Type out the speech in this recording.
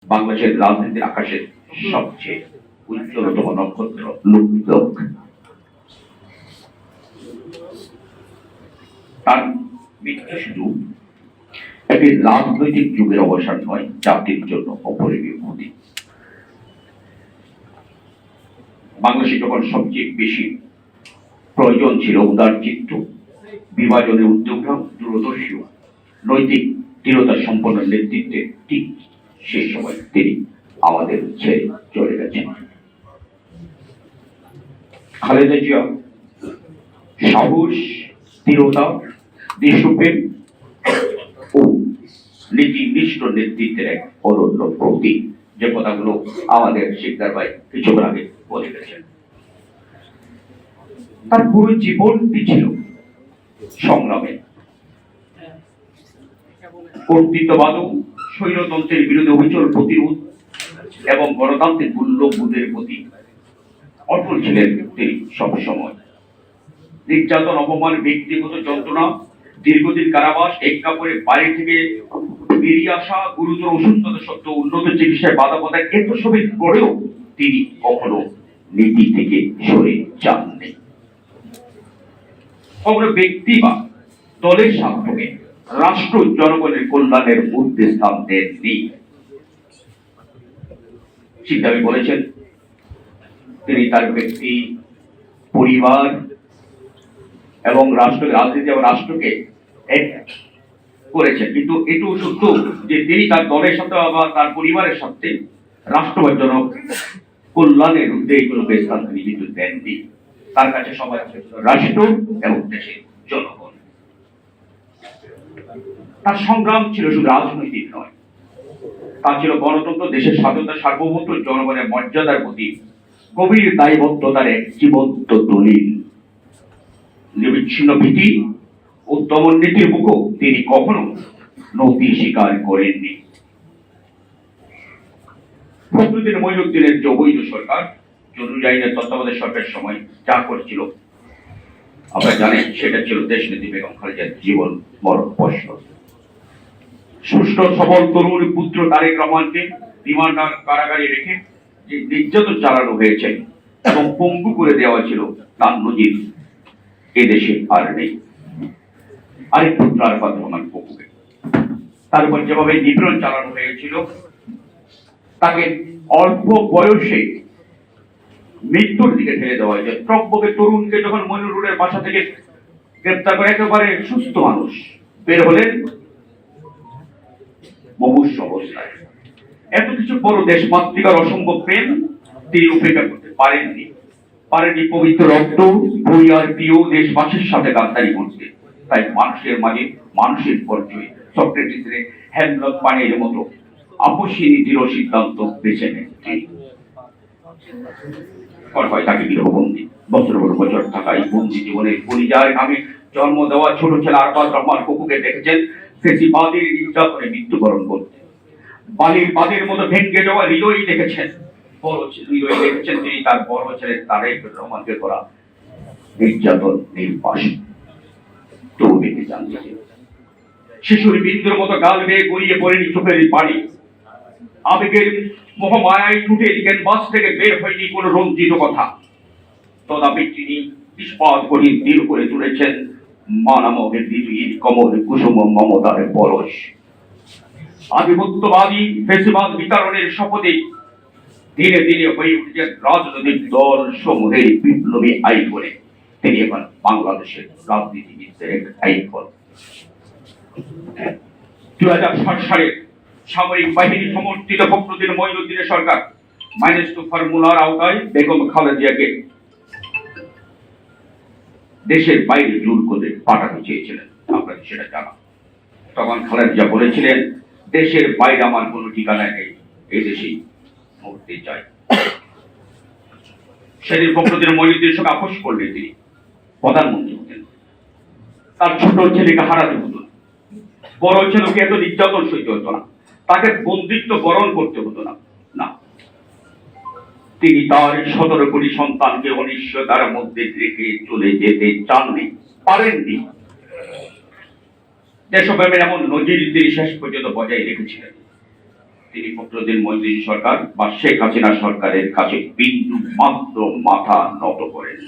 বাংলাদেশের রাজনীতির আকাশের সবচেয়ে উজ্জ্বলতম নক্ষত্র লোক। তার মৃত্যু শুধু একটি রাজনৈতিক যুগের অবসান নয়, জাতির জন্য অপরিমেয় ক্ষতি। বাংলাদেশে যখন সবচেয়ে বেশি প্রয়োজন ছিল উদার চিত্ত, বিভাজনের উদ্যোগরা দূরদর্শী, নৈতিক দৃঢ়তা সম্পন্ন নেতৃত্বে, ঠিক সেই সময় তিনি আমাদের ছেড়ে চলে গেছেন। খালেদা জিয়া সাহস, দৃঢ়তা, দেশপ্রেম ও নীতিনিষ্ঠ নেতৃত্বের এক অনন্য প্রতীক, যে কথাগুলো আমাদের শিকদার ভাই কিছুক্ষণ আগে বলে গেছেন। তার পুরো জীবনটি ছিল সংগ্রামে। কর্তৃত্ববাদ, স্বৈরতন্ত্রের বিরুদ্ধে অবিচল প্রতিরোধ এবং গণতান্ত্রিক মূল্যবোধের প্রতি অটল ছিলেন তিনি সবসময়। নির্যাতন, অপমান, ব্যক্তিগত যন্ত্রণা, দীর্ঘদিন কারাবাস, এক কাপড়ে বাড়ি থেকে বেরিয়ে আসা, গুরুতর অসুস্থতা সত্ত্বেও উন্নত চিকিৎসায় বাধা প্রদান, এত সবের পরেও তিনি কখনো নীতি থেকে সরে যাননি। কখনো ব্যক্তি বা দলের স্বার্থকে রাষ্ট্র জনগণের কল্যাণের মধ্যে স্থান দেননি। শিক্ষাবি বলেছেন তিনি তার ব্যক্তি, পরিবার এবং রাষ্ট্র, রাজনীতি এবং রাষ্ট্রকে এক করেছেন, কিন্তু এটাও সত্য যে তিনি তার দলের সাথে বা তার পরিবারের সাথে রাষ্ট্র বা জন কল্যাণের উদ্দেশ্যগুলোকে স্থান তিনি কিন্তু দেননি। তার কাছে সবাই রাষ্ট্র এবং দেশের জনগণ। তার সংগ্রাম ছিল শুধু রাজনৈতিক নয়, তা ছিল গণতন্ত্র, দেশের স্বাধীনতা, সার্বভৌমত্ব, জনগণের মর্যাদার প্রতি গভীর দায়বদ্ধতার এক জীবন্ত দলিল। নিরবিচ্ছিন্ন ভীতি ও দমন নীতির মুখও তিনি কখনো নতি স্বীকার করেননি। ফখরুদ্দিন মঈনুদ্দিনের যে অবৈধ সরকার, জরুরি আইনের তত্ত্বাবধায়ক সরকারের সময় যা করেছিল আপনারা জানেন, সেটা ছিল দেশনেত্রী বেগম খালেদার জীবন মরণ প্রশ্ন। সুষ্ঠ সবল তরুণ পুত্র তারেক রহমানকে রিমান্ড কারাগারে রেখে যে নির্যাতন চালানো হয়েছে এবং পঙ্গু করে দেওয়া ছিল, তার নজির এদেশে আর নেই। আরেক পুত্র আরাফাত রহমান পঙ্গুকে তার উপর যেভাবে নিপীড়ন চালানো হয়েছিল, তাকে অল্প বয়সে মৃত্যুর দিকে ঠেলে দেওয়া হয়েছে। টকবকে তরুণকে যখন মনিরুলের বাসা থেকে গ্রেপ্তার করে, একেবারে সুস্থ মানুষ বের হলেন মুমূর্ষু অবস্থায়। এত কিছু বড় দেশ মাতৃকার অসম্ভব প্রেম তিনি উপেক্ষা করতে পারেননি। পবিত্র রক্ত বই আর প্রিয় দেশবাসীর সাথে গাদ্দারি করতে। তাই মানুষের মাঝে মানুষের পরিচয় সক্রেটিসের হ্যামলক পানির মতো আপসী দৃঢ় সিদ্ধান্ত বেছে নেন তিনি। হয় তাকে গৃহবন্দী বছর বছর থাকা এই বন্দী জীবনের পরিযার নামে জন্ম দেওয়া ছোট ছেলে আরাফাত রহমান পঙ্গুকে দেখেছেন ফেসিবাদের নির্যাতনে মৃত্যুবরণ করতে। বালির বাদের মতো ভেঙে যাওয়া হৃদয় দেখেছেন, বড় হৃদয় দেখেছেন তিনি তার বড় ছেলে তারেক রহমানকে করা নির্যাতন, নির্বাসন। তবু বেঁচে যান শিশুর বিন্দুর মতো গাল বেয়ে গড়িয়ে পড়েনি চোখের পানি। আবেগের মোহমায়ায় টুটে ক্যানভাস থেকে বের হয়নি কোন রঞ্জিত কথা। তদাপি তিনি ইস্পাত করে দৃঢ় করে তুলেছেন মানবের দ্বিতীয় কমল কুসুম মমতার পরশ। আধিপত্যবাদী ফেসিবাদ বিতরণের শপথে ধীরে ধীরে হয়ে উঠেছেন রাজনৈতিক দল সমূহের বিপ্লবী আইকনে। তিনি এখন বাংলাদেশের রাজনীতিবিদদের এক আইকন। 2007 সালে সামরিক বাহিনী সমর্থিত ফখরুদ্দিন মঈনুদ্দিনের সরকার -2 ফর্মুলার আওতায় বেগম খালেদা জিয়াকে দেশের বাইরে জোর করে পাঠাতে চেয়েছিলেন। আপনাদের সেটা জানা। তখন খালেদা জিয়া বলেছিলেন, দেশের বাইরে আমার কোনো ঠিকানা নেই, এই দেশেই মরতে চাই। সেদিন ফখরুদ্দিন মঈনুদ্দিনের সঙ্গে আপোষ করলে তিনি প্রধানমন্ত্রী হতেন। তার ছোট ছেলেকে হারাতে হতো না, বড় ছেলেকে এত নির্যাতন সইতে হতো না, তাকে বন্দিত্ব বরণ করতে হতো না। তিনি তার 17 কোটি সন্তানকে অনিশ্চয়তার মধ্যে রেখে চলে যেতে চাননি, পারেননি। দেশপ্রেমের এমন নজির তিনি শেষ পর্যন্ত বজায় রেখেছিলেন। তিনি ফখরুদ্দিন মইনুদ্দিন সরকার বা শেখ হাসিনা সরকারের কাছে বিন্দু মাত্র মাথা নত করেন।